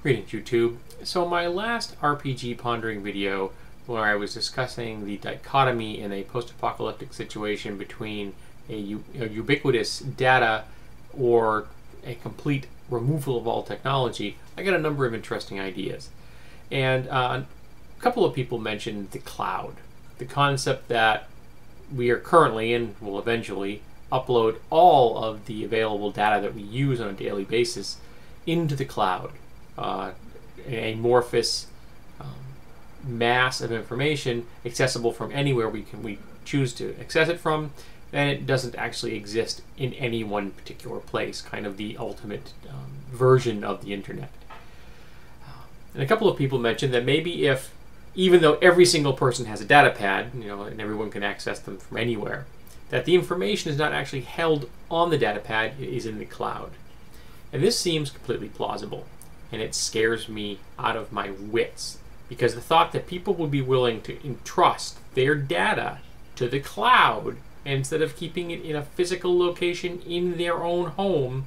Greetings YouTube. So my last RPG pondering video where I was discussing the dichotomy in a post-apocalyptic situation between a ubiquitous data or a complete removal of all technology, I got a number of interesting ideas. And a couple of people mentioned the cloud, the concept that we are currently and will eventually upload all of the available data that we use on a daily basis into the cloud. An amorphous mass of information accessible from anywhere we choose to access it from, and it doesn't actually exist in any one particular place, kind of the ultimate version of the internet. And a couple of people mentioned that maybe if, even though every single person has a data pad, and everyone can access them from anywhere, that the information is not actually held on the data pad, it is in the cloud. And this seems completely plausible, and it scares me out of my wits, because the thought that people would be willing to entrust their data to the cloud instead of keeping it in a physical location in their own home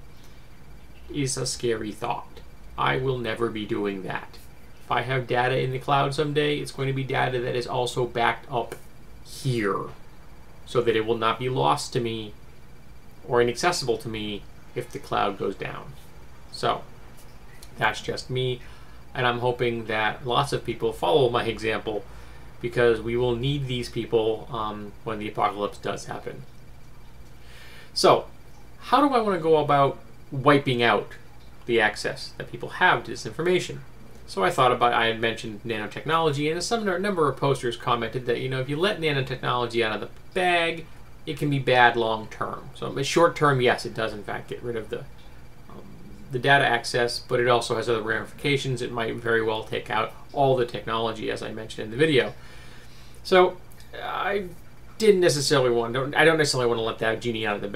is a scary thought. I will never be doing that. If I have data in the cloud someday, it's going to be data that is also backed up here, so that it will not be lost to me or inaccessible to me if the cloud goes down. So that's just me, and I'm hoping that lots of people follow my example, because we will need these people when the apocalypse does happen. So how do I want to go about wiping out the access that people have to this information? So I thought about, I had mentioned nanotechnology, and a number of posters commented that, if you let nanotechnology out of the bag, it can be bad long term. So short term, yes, it does in fact get rid of the data access, but it also has other ramifications. It might very well take out all the technology, as I mentioned in the video. So I don't necessarily want to let that genie out of the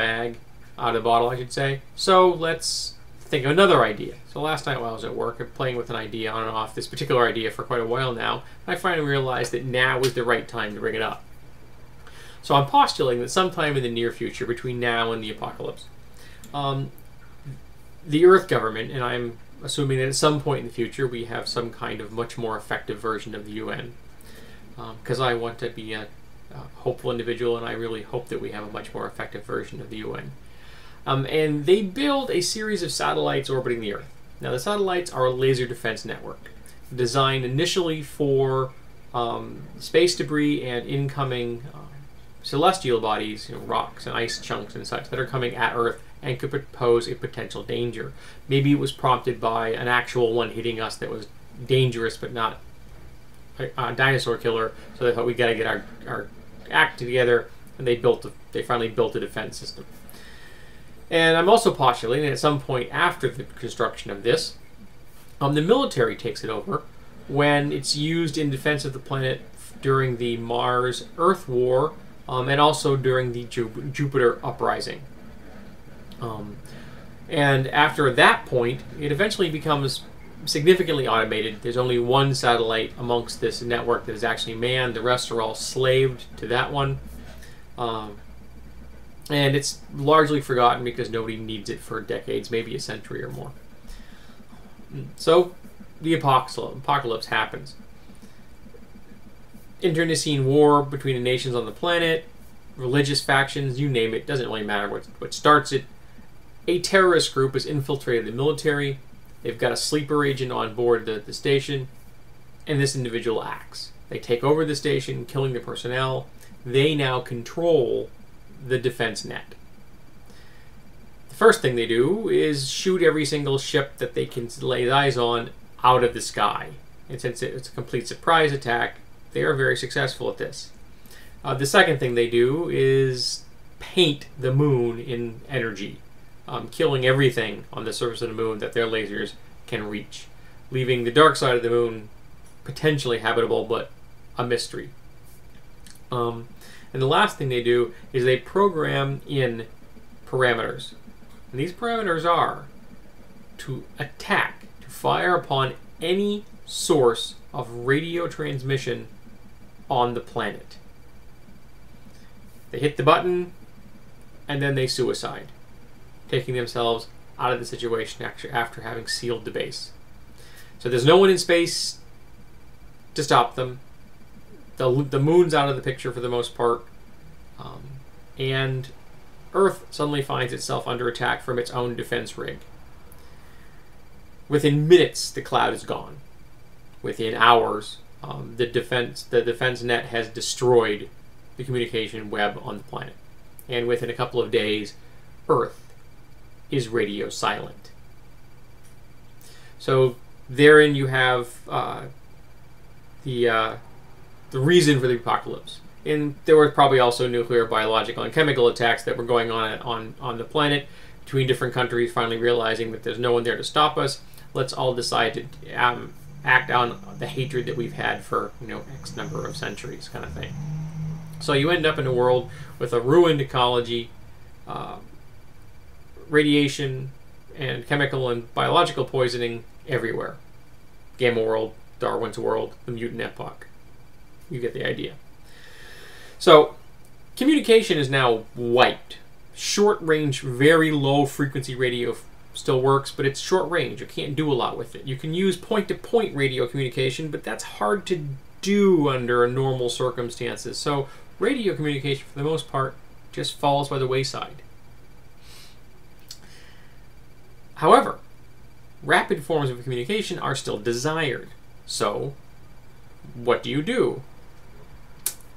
bottle, I should say. So let's think of another idea. So last night while I was at work, I'm playing with an idea on and off, this particular idea for quite a while now, and I finally realized that now is the right time to bring it up. So I'm postulating that sometime in the near future, between now and the apocalypse, the Earth government, and I'm assuming that at some point in the future we have some kind of much more effective version of the UN, because I want to be a hopeful individual, and I really hope that we have a much more effective version of the UN. And they build a series of satellites orbiting the Earth. Now the satellites are a laser defense network, designed initially for space debris and incoming celestial bodies, rocks and ice chunks and such, that are coming at Earth and could pose a potential danger. Maybe it was prompted by an actual one hitting us that was dangerous but not a dinosaur killer, so they thought we got to get our act together, and they finally built a defense system. And I'm also postulating that at some point after the construction of this, the military takes it over when it's used in defense of the planet during the Mars-Earth War, and also during the Jupiter uprising. And after that point, it eventually becomes significantly automated. There's only one satellite amongst this network that is actually manned. The rest are all slaved to that one. And it's largely forgotten because nobody needs it for decades, maybe a century or more. So the apocalypse happens. Internecine war between the nations on the planet, religious factions, you name it, doesn't really matter what starts it. A terrorist group has infiltrated the military. They've got a sleeper agent on board the station, and this individual acts. They take over the station, killing the personnel. They now control the defense net. The first thing they do is shoot every single ship that they can lay eyes on out of the sky. And since it's a complete surprise attack, they are very successful at this. The second thing they do is paint the moon in energy, killing everything on the surface of the moon that their lasers can reach, leaving the dark side of the moon potentially habitable, but a mystery. And the last thing they do is they program in parameters. And these parameters are to attack, to fire upon any source of radio transmission on the planet. They hit the button, and then they suicide, taking themselves out of the situation after having sealed the base. So there's no one in space to stop them. The moon's out of the picture for the most part. And Earth suddenly finds itself under attack from its own defense rig. Within minutes, the cloud is gone. Within hours, the defense net has destroyed the communication web on the planet. And within a couple of days, Earth is radio silent. So therein you have the reason for the apocalypse. And there were probably also nuclear, biological, and chemical attacks that were going on the planet between different countries, finally realizing that there's no one there to stop us. Let's all decide to act on the hatred that we've had for X number of centuries, kind of thing. So you end up in a world with a ruined ecology, radiation, and chemical and biological poisoning everywhere. Gamma world, Darwin's world, the mutant epoch. You get the idea. So communication is now wiped. Short-range, very low-frequency radio still works, but it's short-range. You can't do a lot with it. You can use point-to-point radio communication, but that's hard to do under normal circumstances. So radio communication, for the most part, just falls by the wayside. However, rapid forms of communication are still desired. So what do?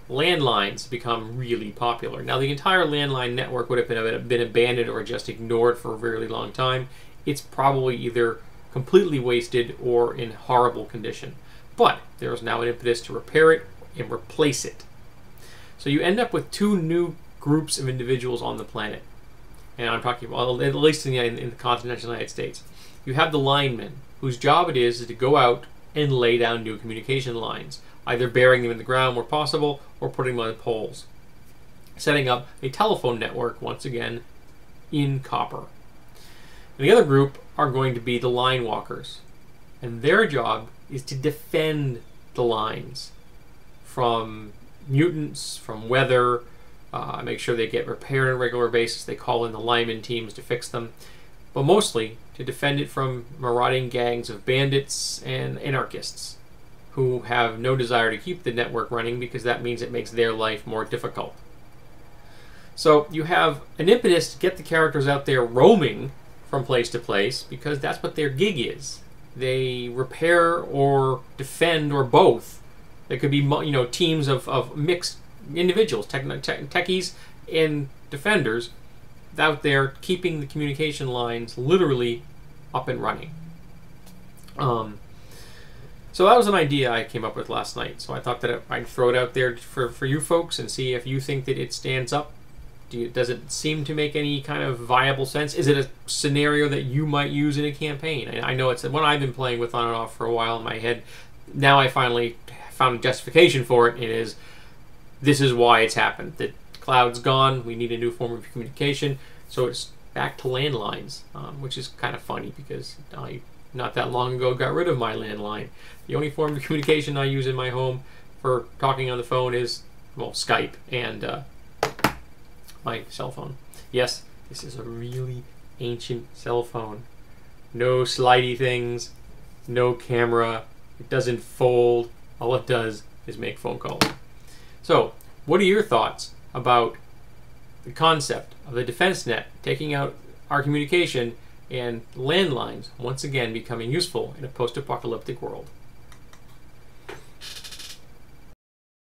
Landlines become really popular. Now, the entire landline network would have been abandoned or just ignored for a very long time. It's probably either completely wasted or in horrible condition. But there is now an impetus to repair it and replace it. So you end up with two new groups of individuals on the planet. And I'm talking about, at least in the continental United States. You have the linemen, whose job it is to go out and lay down new communication lines, either burying them in the ground where possible or putting them on poles, setting up a telephone network, once again, in copper. And the other group are going to be the line walkers, and their job is to defend the lines from mutants, from weather, make sure they get repaired on a regular basis. They call in the lineman teams to fix them, but mostly to defend it from marauding gangs of bandits and anarchists who have no desire to keep the network running because that means it makes their life more difficult. So you have an impetus to get the characters out there roaming from place to place because that's what their gig is. They repair or defend or both. There could be teams of mixed individuals, techies and defenders out there keeping the communication lines literally up and running. So that was an idea I came up with last night. So I thought that I'd throw it out there for you folks and see if you think that it stands up. Does it seem to make any kind of viable sense? Is it a scenario that you might use in a campaign? I know it's one I've been playing with on and off for a while in my head. Now I finally found a justification for it. This is why it's happened. The cloud's gone. We need a new form of communication. So it's back to landlines, which is kind of funny because I not that long ago got rid of my landline. The only form of communication I use in my home for talking on the phone is, well, Skype and my cell phone. Yes, this is a really ancient cell phone. No slidey things, no camera, it doesn't fold. All it does is make phone calls. So, what are your thoughts about the concept of the defense net taking out our communication and landlines once again becoming useful in a post-apocalyptic world?